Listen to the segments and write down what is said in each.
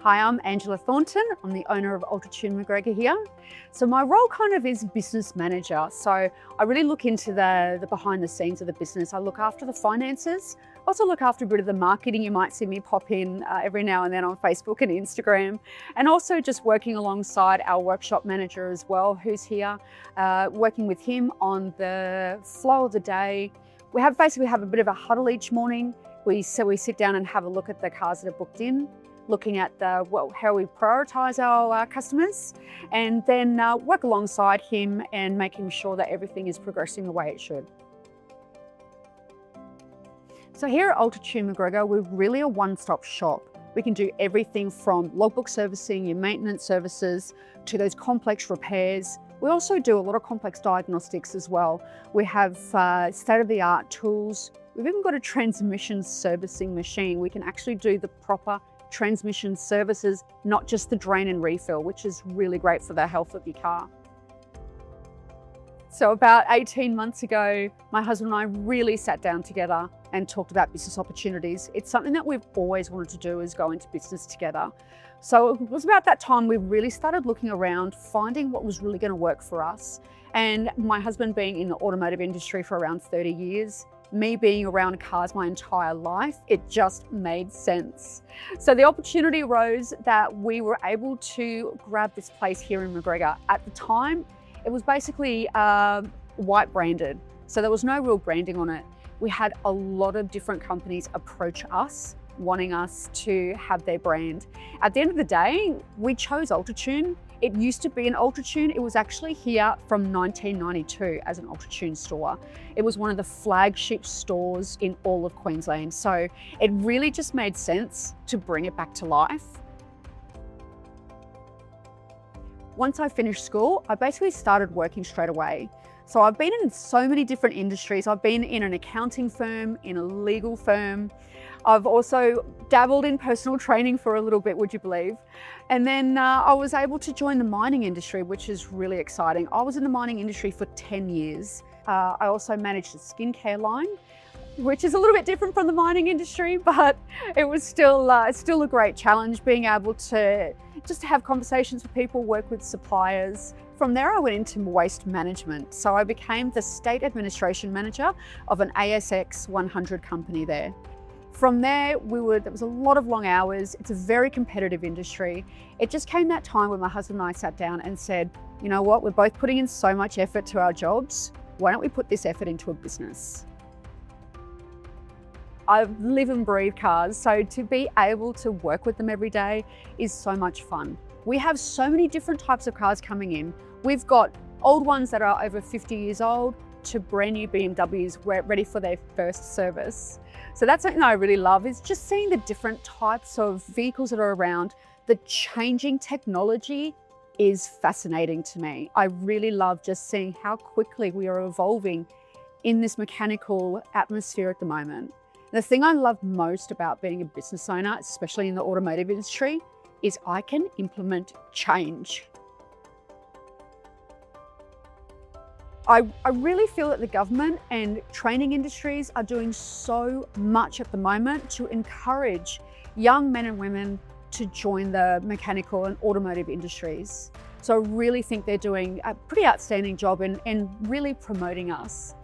Hi, I'm Angela Thornton. I'm the owner of Macgregor here. So my role kind of is business manager. So I really look into the behind the scenes of the business. I look after the finances. I also look after a bit of the marketing. You might see me pop in every now and then on Facebook and Instagram. And also just working alongside our workshop manager as well, who's here, working with him on the flow of the day. We basically have a bit of a huddle each morning. We sit down and have a look at the cars that are booked in, looking at how we prioritise our customers, and then work alongside him and making sure that everything is progressing the way it should. So here at Macgregor, we're really a one-stop shop. We can do everything from logbook servicing, your maintenance services, to those complex repairs. We also do a lot of complex diagnostics as well. We have state-of-the-art tools. We've even got a transmission servicing machine. We can actually do the proper transmission services, not just the drain and refill, which is really great for the health of your car. So about 18 months ago, my husband and I really sat down together and talked about business opportunities. It's something that we've always wanted to do, is go into business together. So it was about that time we really started looking around, finding what was really going to work for us. And my husband being in the automotive industry for around 30 years, me being around cars my entire life, it just made sense. So the opportunity arose that we were able to grab this place here in Macgregor. At the time, it was basically white branded, so there was no real branding on it. We had a lot of different companies approach us, wanting us to have their brand. At the end of the day, we chose Ultratune. It used to be an Ultratune. It was actually here from 1992 as an Ultratune store. It was one of the flagship stores in all of Queensland. So it really just made sense to bring it back to life. Once I finished school, I basically started working straight away. So I've been in so many different industries. I've been in an accounting firm, in a legal firm. I've also dabbled in personal training for a little bit, would you believe? And then I was able to join the mining industry, which is really exciting. I was in the mining industry for 10 years. I also managed a skincare line, which is a little bit different from the mining industry, but it was still a great challenge, being able to just have conversations with people, work with suppliers. From there, I went into waste management. So I became the state administration manager of an ASX 100 company there. From there, there was a lot of long hours. It's a very competitive industry. It just came that time when my husband and I sat down and said, you know what, we're both putting in so much effort to our jobs. Why don't we put this effort into a business? I live and breathe cars, so to be able to work with them every day is so much fun. We have so many different types of cars coming in. We've got old ones that are over 50 years old to brand new BMWs ready for their first service. So that's something I really love, is just seeing the different types of vehicles that are around. The changing technology is fascinating to me. I really love just seeing how quickly we are evolving in this mechanical atmosphere at the moment. The thing I love most about being a business owner, especially in the automotive industry, is I can implement change. I really feel that the government and training industries are doing so much at the moment to encourage young men and women to join the mechanical and automotive industries. So I really think they're doing a pretty outstanding job in really promoting us.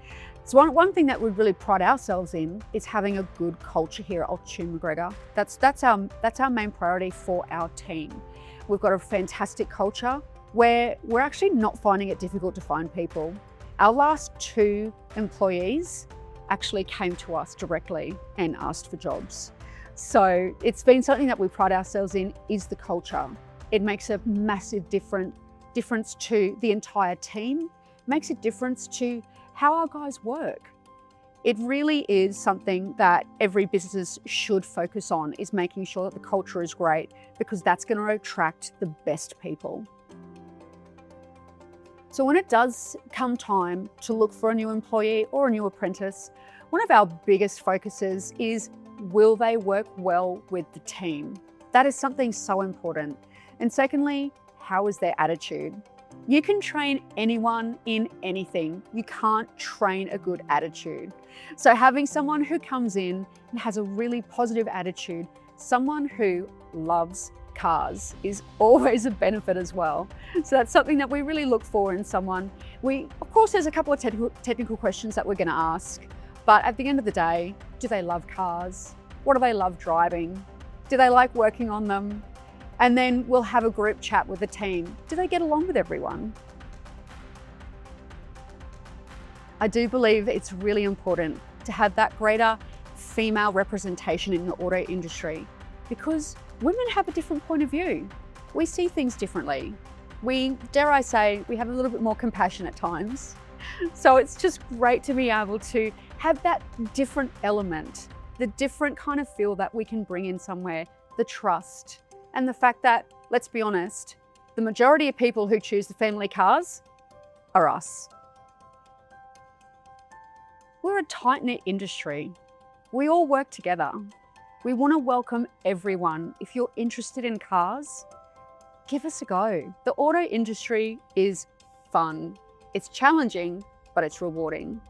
So one thing that we really pride ourselves in is having a good culture here at Macgregor. That's our main priority for our team. We've got a fantastic culture where we're actually not finding it difficult to find people. Our last 2 employees actually came to us directly and asked for jobs. So it's been something that we pride ourselves in, is the culture. It makes a massive difference to the entire team, makes a difference to how our guys work. It really is something that every business should focus on, is making sure that the culture is great, because that's going to attract the best people. So when it does come time to look for a new employee or a new apprentice, one of our biggest focuses is, will they work well with the team? That is something so important. And secondly, how is their attitude? You can train anyone in anything. You can't train a good attitude. So having someone who comes in and has a really positive attitude, someone who loves cars is always a benefit as well. So that's something that we really look for in someone. Of course, there's a couple of technical questions that we're going to ask, but at the end of the day, do they love cars? What do they love driving? Do they like working on them? And then we'll have a group chat with the team. Do they get along with everyone? I do believe it's really important to have that greater female representation in the auto industry because women have a different point of view. We see things differently. Dare I say, we have a little bit more compassion at times. So it's just great to be able to have that different element, the different kind of feel that we can bring in somewhere, the trust, and the fact that, let's be honest, the majority of people who choose the family cars are us. We're a tight-knit industry. We all work together. We want to welcome everyone. If you're interested in cars, give us a go. The auto industry is fun. It's challenging, but it's rewarding.